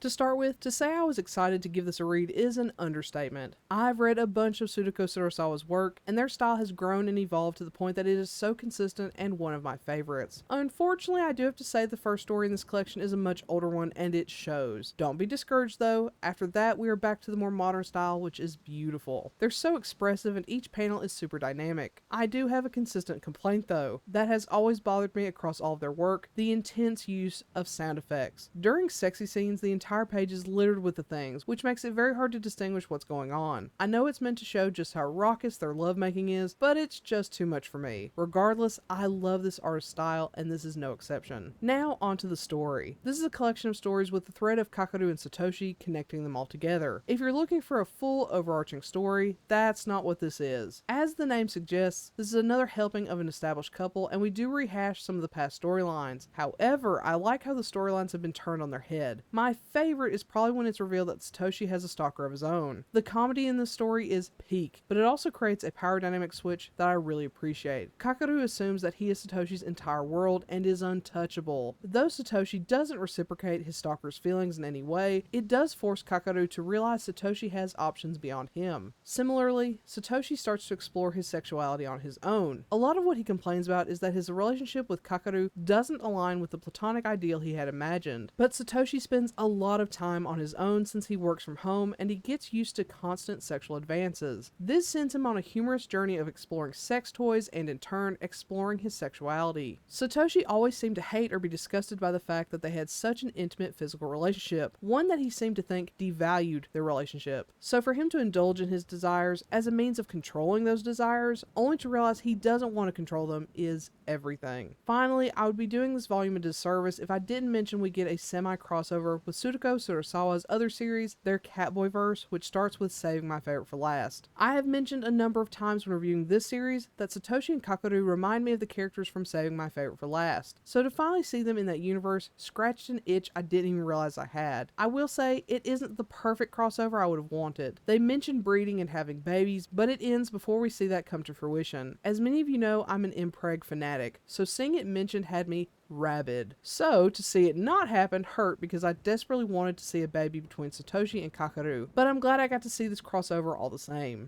To start with, to say I was excited to give this a read is an understatement. I've read a bunch of Tsutako Tsurusawa's work, and their style has grown and evolved to the point that it is so consistent and one of my favorites. Unfortunately, I do have to say the first story in this collection is a much older one, and it shows. Don't be discouraged though, after that we are back to the more modern style, which is beautiful. They're so expressive and each panel is super dynamic. I do have a consistent complaint though, that has always bothered me across all of their work, the intense use of sound effects. During sexy scenes, the entire page is littered with the things, which makes it very hard to distinguish what's going on. I know it's meant to show just how raucous their lovemaking is, but it's just too much for me. Regardless, I love this artist's style, and this is no exception. Now onto the story. This is a collection of stories with the thread of Kakeru and Satoshi connecting them all together. If you're looking for a full overarching story, that's not what this is. As the name suggests, this is another helping of an established couple, and we do rehash some of the past storylines. However, I like how the storylines have been turned on their head. My favorite is probably when it's revealed that Satoshi has a stalker of his own. The comedy in this story is peak, but it also creates a power dynamic switch that I really appreciate. Kakeru assumes that he is Satoshi's entire world and is untouchable. Though Satoshi doesn't reciprocate his stalker's feelings in any way, it does force Kakeru to realize Satoshi has options beyond him. Similarly, Satoshi starts to explore his sexuality on his own. A lot of what he complains about is that his relationship with Kakeru doesn't align with the platonic ideal he had imagined, but Satoshi spends a lot of time on his own since he works from home and he gets used to constant sexual advances. This sends him on a humorous journey of exploring sex toys and in turn exploring his sexuality. Satoshi always seemed to hate or be disgusted by the fact that they had such an intimate physical relationship, one that he seemed to think devalued their relationship. So for him to indulge in his desires as a means of controlling those desires, only to realize he doesn't want to control them, is everything. Finally, I would be doing this volume a disservice if I didn't mention we get a semi-crossover with Tsutako Tsurusawa's other series, their Catboy verse, which starts with saving my favorite for last. I have mentioned a number of times when reviewing this series that Satoshi and Kakeru remind me of the characters from Saving My Favorite for Last. So to finally see them in that universe scratched an itch I didn't even realize I had. I will say it isn't the perfect crossover I would have wanted. They mention breeding and having babies, but it ends before we see that come to fruition. As many of you know, I'm an impreg fanatic, so seeing it mentioned had me rabid. So to see it not happen hurt because I desperately wanted to see a baby between Satoshi and Kakeru, but I'm glad I got to see this crossover all the same.